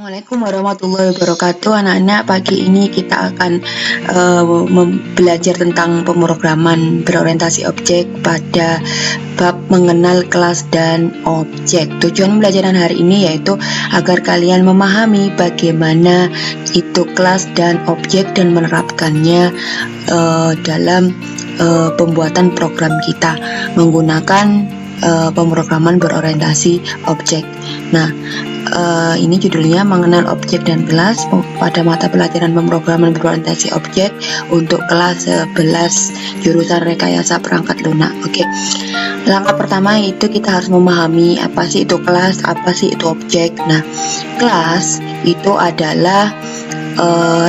Assalamualaikum warahmatullahi wabarakatuh. Anak-anak, pagi ini kita akan belajar tentang pemrograman berorientasi objek pada bab mengenal kelas dan objek. Tujuan pembelajaran hari ini yaitu agar kalian memahami bagaimana itu kelas dan objek dan menerapkannya dalam pembuatan program kita menggunakan pemrograman berorientasi objek. Nah, ini judulnya mengenal objek dan kelas pada mata pelajaran pemrograman berorientasi objek untuk kelas 11 jurusan rekayasa perangkat lunak. Oke. Langkah pertama itu kita harus memahami apa sih itu kelas, apa sih itu objek. Nah, kelas itu adalah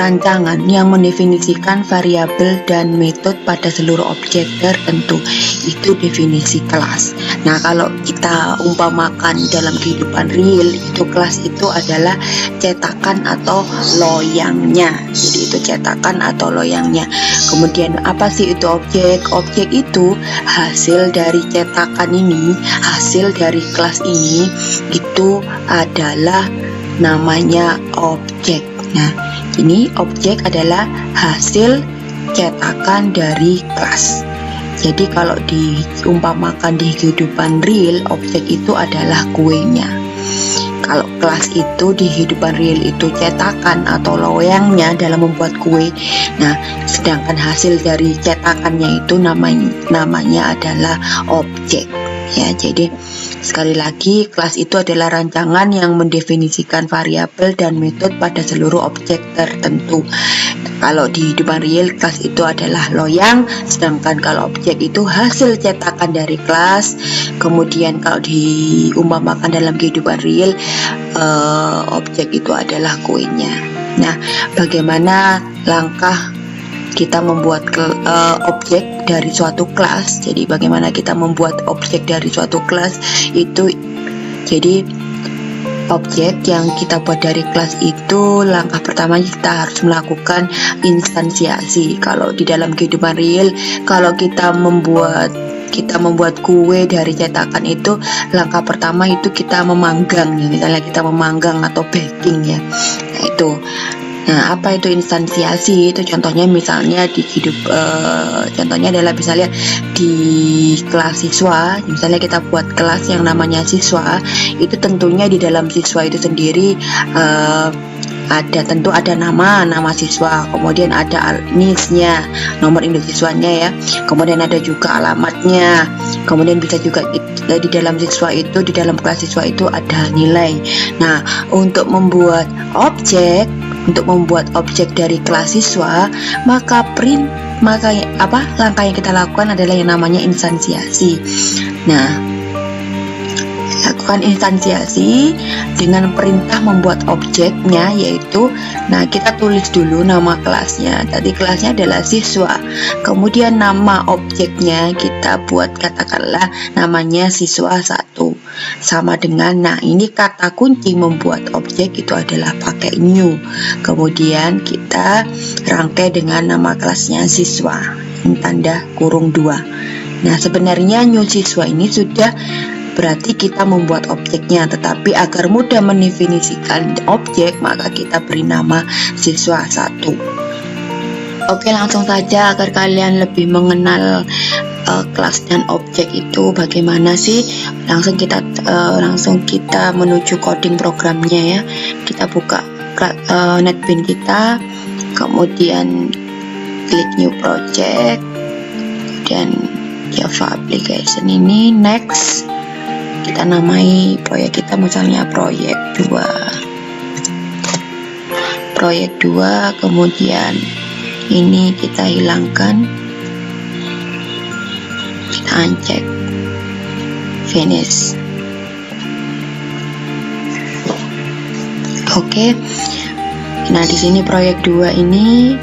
rancangan yang mendefinisikan variabel dan metode pada seluruh objek tertentu. Itu definisi kelas. Nah, kalau kita umpamakan dalam kehidupan real, itu kelas itu adalah cetakan atau loyangnya. Jadi itu cetakan atau loyangnya. Kemudian apa sih itu objek? Objek itu hasil dari cetakan ini, hasil dari kelas ini, itu adalah namanya objek. Nah, ini objek adalah hasil cetakan dari kelas. Jadi kalau diumpamakan di kehidupan real, objek itu adalah kuenya. Kalau kelas itu di kehidupan real itu cetakan atau loyangnya dalam membuat kue. Nah, sedangkan hasil dari cetakannya itu namanya adalah objek. Ya, jadi sekali lagi kelas itu adalah rancangan yang mendefinisikan variabel dan metode pada seluruh objek tertentu. Kalau di kehidupan real, kelas itu adalah loyang, sedangkan kalau objek itu hasil cetakan dari kelas. Kemudian kalau diumpamakan dalam kehidupan real, objek itu adalah kuenya. Nah, bagaimana langkah kita membuat objek dari suatu kelas? Jadi bagaimana kita membuat objek dari suatu kelas itu? Jadi objek yang kita buat dari kelas itu, langkah pertama kita harus melakukan instansiasi. Kalau di dalam kehidupan real, kalau kita membuat kue dari cetakan itu, langkah pertama itu kita memanggang, misalnya kita memanggang atau baking ya. Nah, itu. Nah, apa itu instansiasi? Itu contohnya misalnya contohnya adalah misalnya di kelas siswa. Misalnya kita buat kelas yang namanya siswa, itu tentunya di dalam siswa itu sendiri tentu ada nama siswa, kemudian ada NIS-nya, nomor induk siswanya ya, kemudian ada juga alamatnya, kemudian bisa juga di dalam siswa itu, di dalam kelas siswa itu ada nilai. Nah, untuk membuat objek dari kelas siswa, maka langkah yang kita lakukan adalah yang namanya instansiasi. Nah, lakukan instansiasi dengan perintah membuat objeknya, yaitu kita tulis dulu nama kelasnya. Tadi kelasnya adalah siswa, kemudian nama objeknya kita buat, katakanlah namanya siswa 1 sama dengan, ini kata kunci membuat objek itu adalah pakai new, kemudian kita rangkai dengan nama kelasnya siswa, tanda kurung 2. Nah, sebenarnya new siswa ini sudah berarti kita membuat objeknya, tetapi agar mudah mendefinisikan objek, maka kita beri nama siswa 1. Oke, langsung saja agar kalian lebih mengenal kelas dan objek itu bagaimana sih. Langsung kita menuju coding programnya ya. Kita buka NetBeans kita, kemudian klik new project, dan Java application ini, next. Kita namai proyek kita misalnya proyek 2, kemudian ini kita hilangkan, kita uncheck, finish. Oke. Nah, di sini proyek 2 ini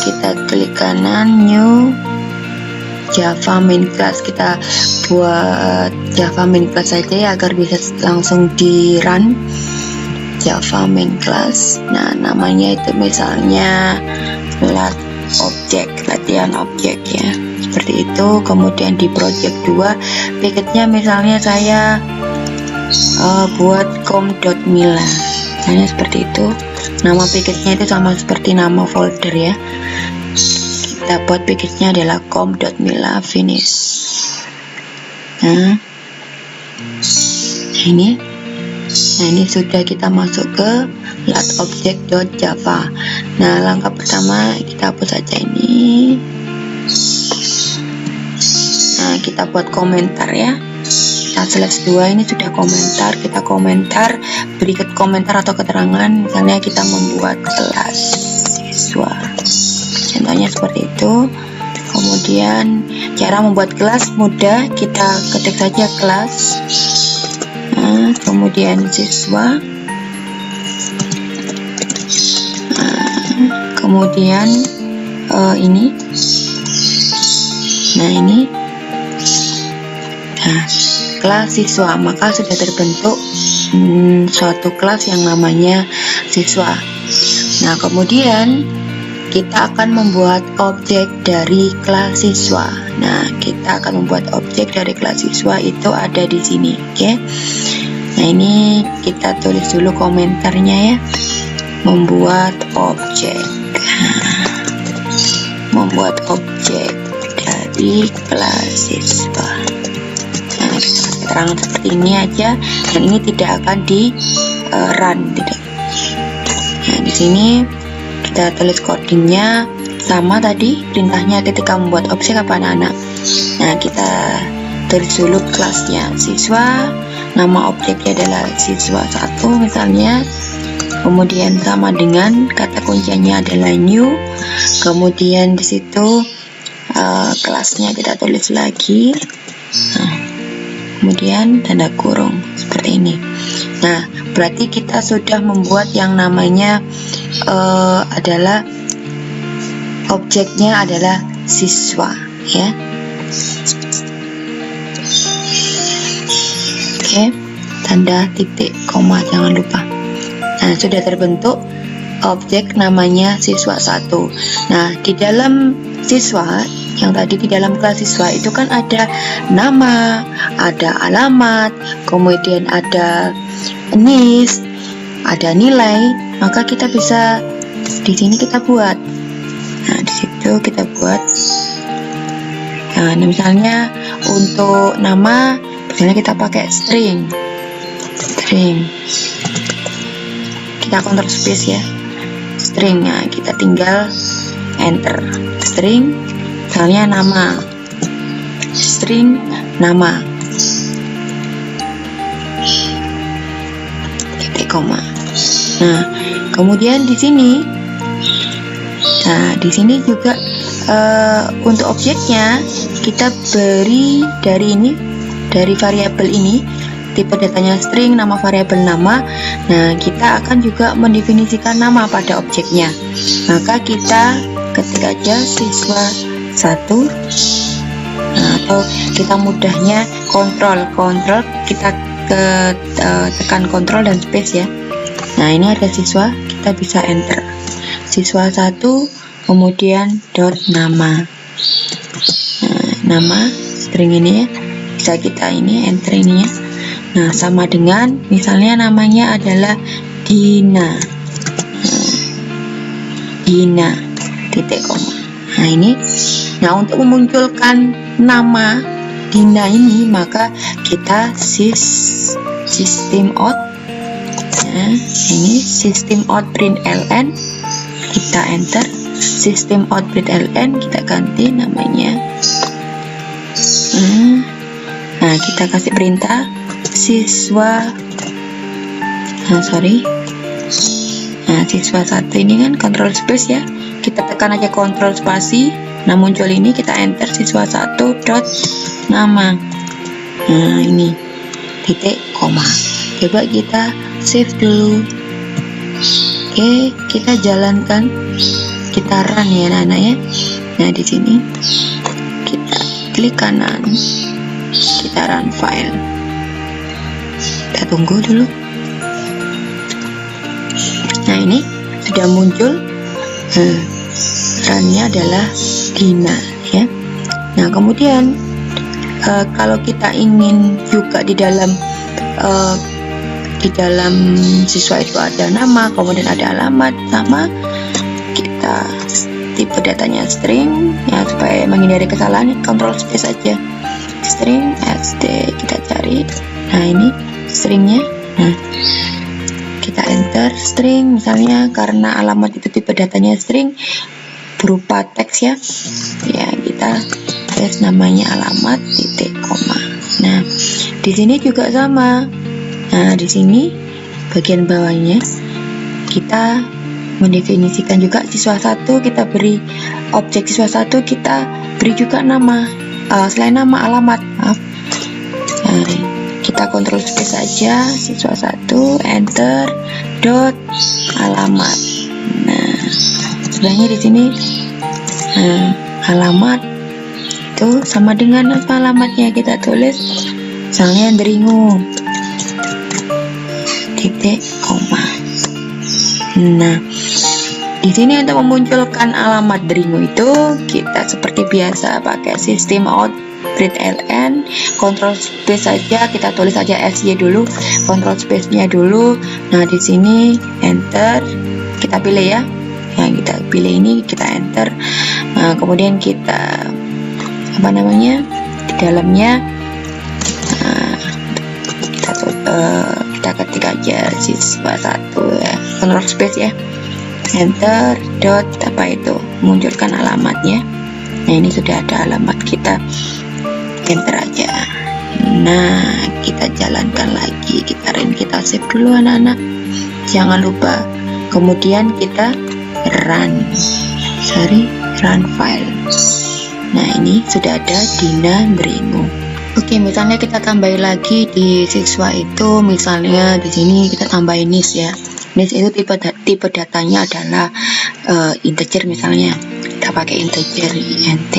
kita klik kanan, new Java main class. Kita buat Java main class saja ya, agar bisa langsung di run Java main class. Nah, namanya itu misalnya latihan objek ya, seperti itu. Kemudian di project 2 paketnya misalnya saya buat com.mila. misalnya seperti itu. Nama package-nya itu sama seperti nama folder ya. Kita buat package-nya adalah com.mila_finish. Nah ini sudah kita masuk ke lat_object.java. Nah langkah pertama kita hapus saja ini. Nah kita buat komentar ya. Kita /2 ini sudah komentar. Kita komentar, beri komentar atau keterangan. Misalnya kita membuat kelas siswa, contohnya seperti itu. Kemudian cara membuat kelas mudah, kita ketik saja kelas, nah, kemudian siswa, nah, kemudian ini, nah ini, nah kelas siswa, maka sudah terbentuk suatu kelas yang namanya siswa. Nah kemudian kita akan membuat objek dari kelas siswa. Nah kita akan membuat objek dari kelas siswa itu ada di sini, oke? Nah ini kita tulis dulu komentarnya ya. Membuat objek, membuat objek dari kelas siswa. Nah keterangan seperti ini aja, dan ini tidak akan di run, tidak. Nah di sini kita tulis codingnya sama tadi, perintahnya ketika membuat objek apa anak-anak. Nah kita tulis dulu kelasnya siswa, nama objeknya adalah siswa1 misalnya, kemudian sama dengan kata kuncinya adalah new, kemudian di situ kelasnya kita tulis lagi, nah, kemudian tanda kurung seperti ini. Nah berarti kita sudah membuat yang namanya adalah objeknya adalah siswa ya. Oke, tanda titik koma jangan lupa. Nah sudah terbentuk objek namanya siswa1. Nah di dalam siswa yang tadi, di dalam kelas siswa itu kan ada nama, ada alamat, kemudian ada NIS, ada nilai, maka kita bisa di sini kita buat. Nah di situ kita buat. Nah misalnya untuk nama, misalnya kita pakai string. Kita kontrol space ya. Stringnya kita tinggal enter. String, misalnya nama. String nama. Koma. Nah, kemudian di sini, nah di sini juga untuk objeknya kita beri dari ini, dari variabel ini, tipe datanya string, nama variabel nama. Nah, kita akan juga mendefinisikan nama pada objeknya. Maka kita ketik aja siswa1. Nah, atau kita mudahnya kontrol kita tekan kontrol dan space ya. Nah ini ada siswa, kita bisa enter siswa1, kemudian dot nama. Nah, nama string ini ya, bisa kita ini enter ini ya. Nah sama dengan misalnya namanya adalah Dina. Dina titik koma. Nah ini, nah untuk memunculkan nama Dina ini, maka kita system out. Nah, ini system out println, kita enter system out println, kita ganti namanya. Nah, kita kasih perintah siswa. Nah, siswa1 ini kan control space ya. Kita tekan aja control spasi. Nah, muncul ini, kita enter siswa1 dot nama. Nah ini titik koma. Coba kita save dulu. Oke, kita jalankan, kita run ya anak-anak ya. Nah di sini kita klik kanan, kita run file. Kita tunggu dulu. Nah ini sudah muncul, runnya adalah Dina ya. Nah kemudian kalau kita ingin juga di dalam di dalam siswa itu ada nama, kemudian ada alamat, sama kita tipe datanya string ya, supaya menghindari kesalahan control space aja, string sd kita cari. Nah ini stringnya, nah kita enter string misalnya, karena alamat itu tipe datanya string berupa teks ya, kita tes namanya alamat titik koma. Nah di sini juga sama. Nah di sini bagian bawahnya kita mendefinisikan juga siswa 1, kita beri objek siswa 1, kita beri juga nama, selain nama alamat, maaf. Nah, kita kontrol space saja siswa 1, enter dot alamat. Nah sebenarnya di sini alamat itu sama dengan apa alamatnya, kita tulis misalnya Dringu titik koma. Nah di sini untuk memunculkan alamat Dringu itu kita seperti biasa pakai sistem out read ln, control space saja, kita tulis saja sy dulu, control space nya dulu. Nah di sini enter, kita pilih ya, yang kita pilih ini kita enter. Nah kemudian kita di dalamnya kita ketik aja siswa 1 ya, control space ya, enter dot munculkan alamatnya. Nah ini sudah ada alamat, kita enter aja. Nah kita jalankan lagi, kita save dulu anak-anak, jangan lupa. Kemudian kita run file. Nah ini sudah ada Dina Dringu. Oke, misalnya kita tambahin lagi di siswa itu, misalnya di sini kita tambahin nis ya. Nis itu tipe datanya adalah integer misalnya, kita pakai integer int.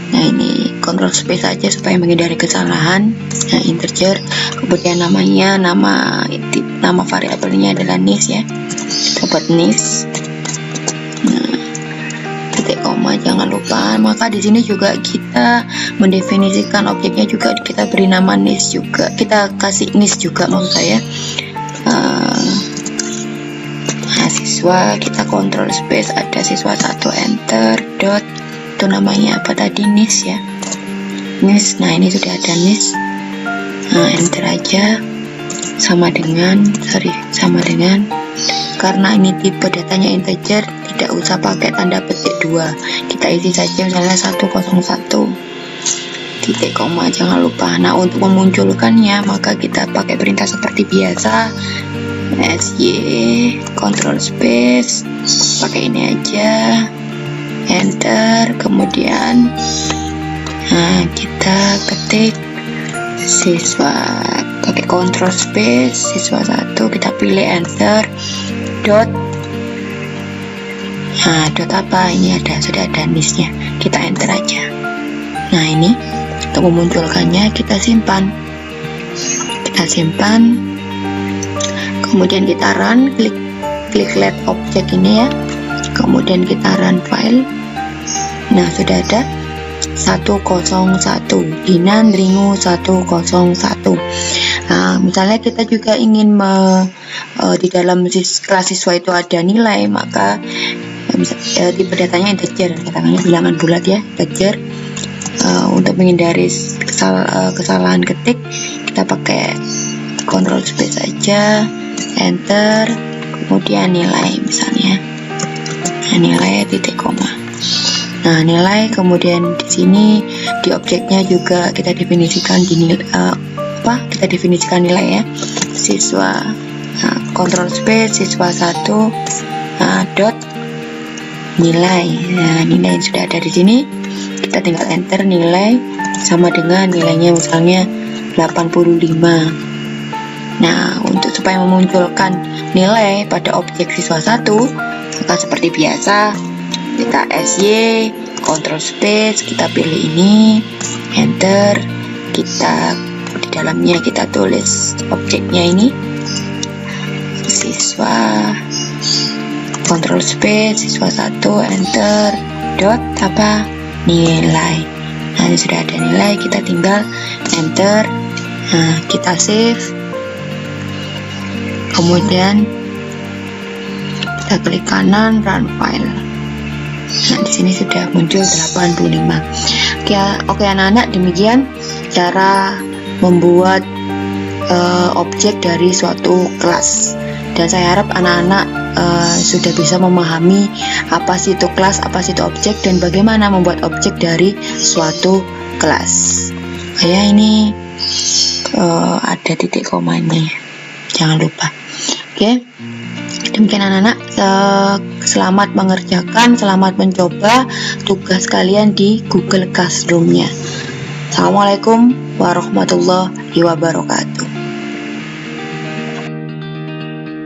Nah ini control space aja supaya menghindari kesalahan. Nah integer, kemudian namanya nama variabelnya adalah nis ya, kita buat nis. Koma jangan lupa. Maka di sini juga kita mendefinisikan objeknya juga, kita beri nama nis juga, kita kasih nis juga maksud saya. Siswa, kita kontrol space, ada siswa 1, enter dot, itu namanya apa tadi, nis ya, nis. Nah ini sudah ada nis. Nah enter aja, sama dengan karena ini tipe datanya integer, tidak usah pakai tanda petik 2, kita isi saja misalnya 101 titik koma, jangan lupa. Nah untuk memunculkannya maka kita pakai perintah seperti biasa, sy control space, pakai ini aja, enter, kemudian kita ketik siswa, pakai control space siswa 1, kita pilih enter dot. Nah dot apa ini, sudah ada nisnya, kita enter aja. Nah ini untuk memunculkannya kita simpan, kemudian kita run, klik let object ini ya, kemudian kita run file. Nah sudah ada 101 Dina Dringu 101. Nah misalnya kita juga ingin di dalam kelas siswa itu ada nilai, maka tipe datanya integer, katakanlah bilangan bulat ya, integer. Untuk menghindari kesalahan ketik, kita pakai control space aja, enter, kemudian nilai misalnya, nilai titik koma. Nah nilai, kemudian di sini di objeknya juga kita definisikan kita definisikan nilai ya, siswa, control space siswa 1 dot nilai. Nah nilai sudah ada di sini, kita tinggal enter nilai sama dengan nilainya misalnya 85. Nah untuk supaya memunculkan nilai pada objek siswa 1, maka seperti biasa kita sy control space, kita pilih ini, enter, kita di dalamnya kita tulis objeknya ini siswa, control space siswa 1, enter dot nilai. Nah ini sudah ada nilai, kita tinggal enter. Nah kita save. Kemudian kita klik kanan, run file. Nah, di sini sudah muncul 85. Oke anak-anak, demikian cara membuat objek dari suatu kelas. Dan saya harap anak-anak sudah bisa memahami apa sih itu kelas, apa sih itu objek, dan bagaimana membuat objek dari suatu kelas. Ini ada titik komanya, jangan lupa. Oke, demikian anak-anak, selamat mengerjakan, selamat mencoba tugas kalian di Google Classroom-nya. Assalamualaikum warahmatullahi wabarakatuh.